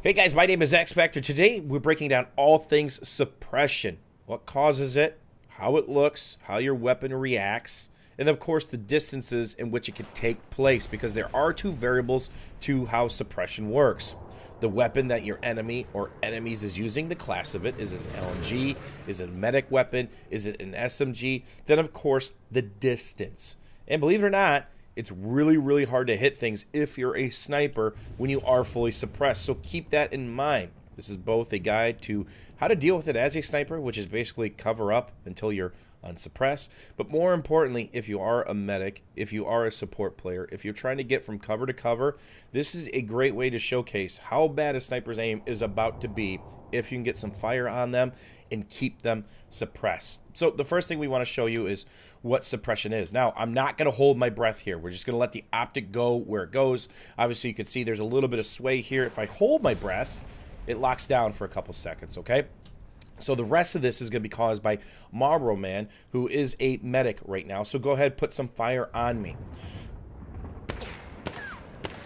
Hey guys, my name is X Factor. Today we're breaking down all things suppression. What causes it, how it looks, how your weapon reacts, and of course the distances in which it can take place, because there are two variables to how suppression works. The weapon that your enemy or enemies is using, the class of it. Is it an LMG? Is it a medic weapon? Is it an SMG? Then of course the distance. And believe it or not, it's really hard to hit things if you're a sniper when you are fully suppressed. So keep that in mind. This is both a guide to how to deal with it as a sniper, which is basically cover up until you're unsuppressed. But more importantly, if you are a medic, if you are a support player, if you're trying to get from cover to cover, this is a great way to showcase how bad a sniper's aim is about to be if you can get some fire on them and keep them suppressed. So the first thing we want to show you is what suppression is. Now, I'm not going to hold my breath here. We're just going to let the optic go where it goes. Obviously, you can see there's a little bit of sway here. If I hold my breath, it locks down for a couple seconds, okay? So the rest of this is going to be caused by Marlboro Man, who is a medic right now. So go ahead, put some fire on me.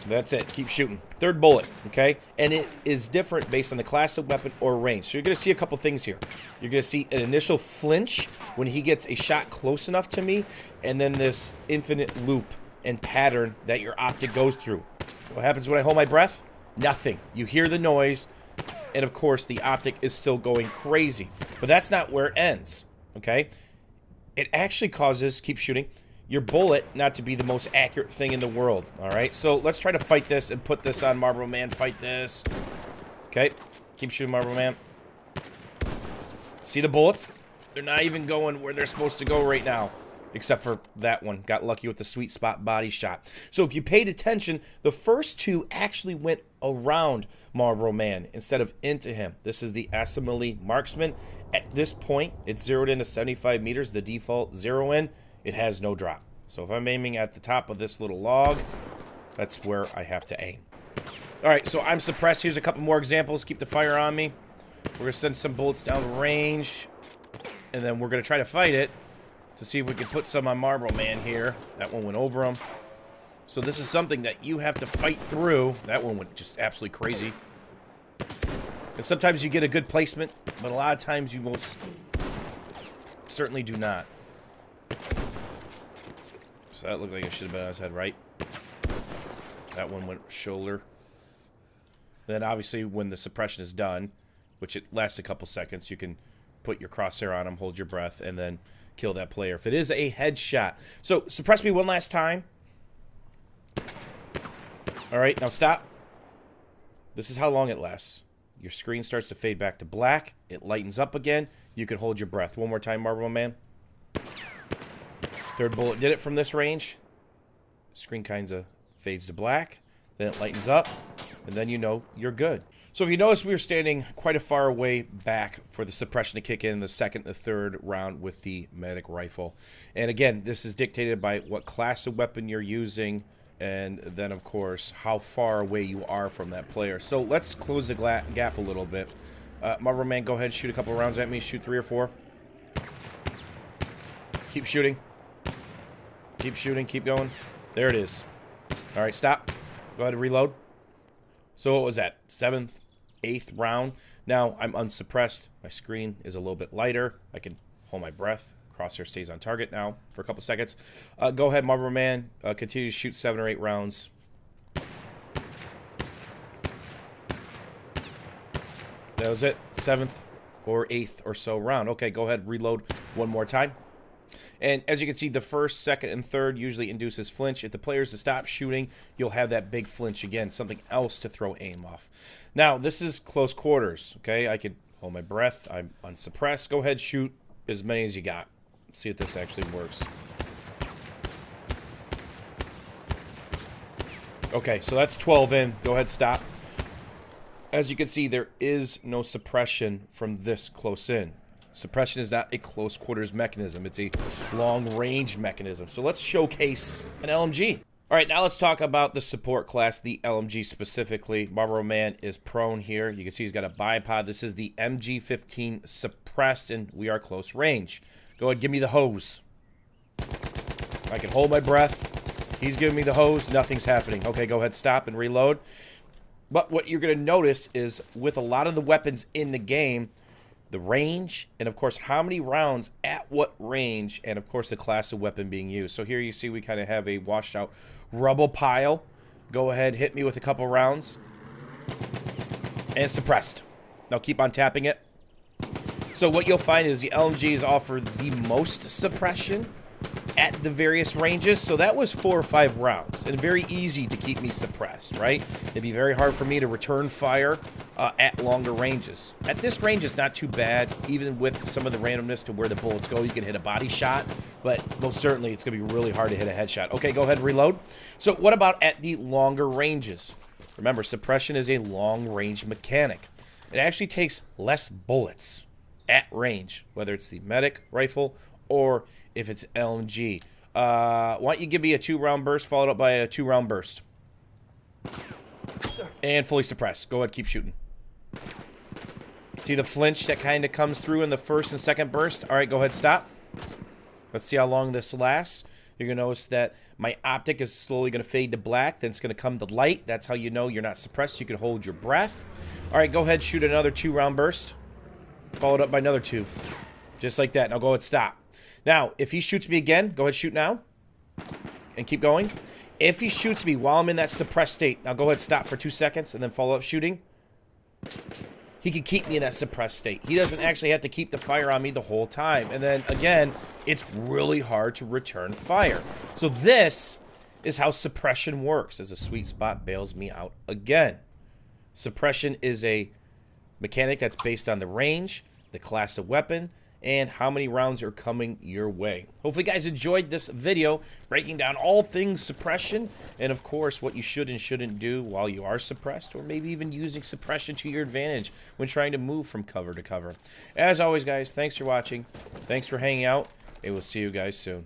That's it. Keep shooting. Third bullet, okay? And it is different based on the class of weapon or range. So you're going to see a couple things here. You're going to see an initial flinch when he gets a shot close enough to me, and then this infinite loop and pattern that your optic goes through. What happens when I hold my breath? Nothing. You hear the noise, and of course the optic is still going crazy. But that's not where it ends, okay? It actually causes, keep shooting, your bullet not to be the most accurate thing in the world, all right? So let's try to fight this and put this on Marlboro Man. Fight this. Okay, keep shooting, Marlboro Man. See the bullets? They're not even going where they're supposed to go right now, except for that one. Got lucky with the sweet spot body shot. So if you paid attention, the first two actually went around Marlboro Man instead of into him. This is the Assembly Marksman. At this point, it's zeroed in to 75 meters, the default zero in. It has no drop. So if I'm aiming at the top of this little log, that's where I have to aim. All right, so I'm suppressed. Here's a couple more examples. Keep the fire on me. We're going to send some bullets down range, and then we're going to try to fight it to see if we can put some on Marlboro Man here. That one went over him. So this is something that you have to fight through. That one went just absolutely crazy. And sometimes you get a good placement, but a lot of times you most certainly do not. So that looked like it should have been on his head, right? That one went shoulder. Then obviously when the suppression is done, which it lasts a couple seconds, you can put your crosshair on him, hold your breath, and then kill that player if it is a headshot. So suppress me one last time. All right, now stop. This is how long it lasts. Your screen starts to fade back to black. It lightens up again. You can hold your breath. One more time, Marlboro Man. Third bullet did it from this range. Screen kind of fades to black. Then it lightens up. And then you know you're good. So if you notice, we were standing quite a far away back for the suppression to kick in the second and third round with the medic rifle. And again, this is dictated by what class of weapon you're using, and then of course how far away you are from that player. So let's close the gap a little bit. Marlboro Man, go ahead and shoot a couple rounds at me. Shoot 3 or 4. Keep shooting. Keep shooting. Keep going. There it is. All right, stop. Go ahead and reload. So what was that? 7th, 8th round. Now I'm unsuppressed. My screen is a little bit lighter. I can hold my breath. Crosshair stays on target now for a couple seconds. Go ahead, Marlboro Man. Continue to shoot 7 or 8 rounds. That was it. 7th or 8th or so round. Okay, go ahead. Reload one more time. And as you can see, the first, second, and third usually induces flinch. If the player's to stop shooting, you'll have that big flinch again, something else to throw aim off. Now, this is close quarters, okay? I could hold my breath. I'm unsuppressed. Go ahead, shoot as many as you got. Let's see if this actually works. Okay, so that's 12 in. Go ahead, stop. As you can see, there is no suppression from this close in. Suppression is not a close quarters mechanism. It's a long range mechanism. So let's showcase an LMG. All right, now let's talk about the support class, the LMG specifically. Marlboro Man is prone here. You can see he's got a bipod. This is the MG15 suppressed, and we are close range. Go ahead, give me the hose. I can hold my breath. He's giving me the hose. Nothing's happening. Okay, go ahead, stop and reload. But what you're going to notice is with a lot of the weapons in the game, the range, and of course how many rounds at what range, and of course the class of weapon being used. So here you see we kind of have a washed out rubble pile. Go ahead, hit me with a couple rounds. And suppressed. Now keep on tapping it. So what you'll find is the LMGs offer the most suppression at the various ranges. So that was 4 or 5 rounds, and very easy to keep me suppressed, right? It'd be very hard for me to return fire at longer ranges. At this range, it's not too bad, even with some of the randomness to where the bullets go. You can hit a body shot, but most certainly it's going to be really hard to hit a headshot. Okay, go ahead and reload. So what about at the longer ranges? Remember, suppression is a long-range mechanic. It actually takes less bullets at range, whether it's the medic rifle or if it's LMG. Why don't you give me a 2-round burst followed up by a 2-round burst. And fully suppressed. Go ahead, keep shooting. See the flinch that kind of comes through in the first and second burst? All right, go ahead, stop. Let's see how long this lasts. You're going to notice that my optic is slowly going to fade to black. Then it's going to come to light. That's how you know you're not suppressed. You can hold your breath. All right, go ahead, shoot another 2-round burst. Followed up by another 2. Just like that. Now go ahead, stop. Now, if he shoots me again, go ahead, shoot now. And keep going. If he shoots me while I'm in that suppressed state, now go ahead, stop for 2 seconds, and then follow up shooting. He can keep me in that suppressed state. He doesn't actually have to keep the fire on me the whole time. And then, again, it's really hard to return fire. So this is how suppression works, as a sweet spot bails me out again. Suppression is a mechanic that's based on the range, the class of weapon, and how many rounds are coming your way. Hopefully you guys enjoyed this video breaking down all things suppression, and of course what you should and shouldn't do while you are suppressed, or maybe even using suppression to your advantage when trying to move from cover to cover. As always, guys, thanks for watching, thanks for hanging out, and we'll see you guys soon.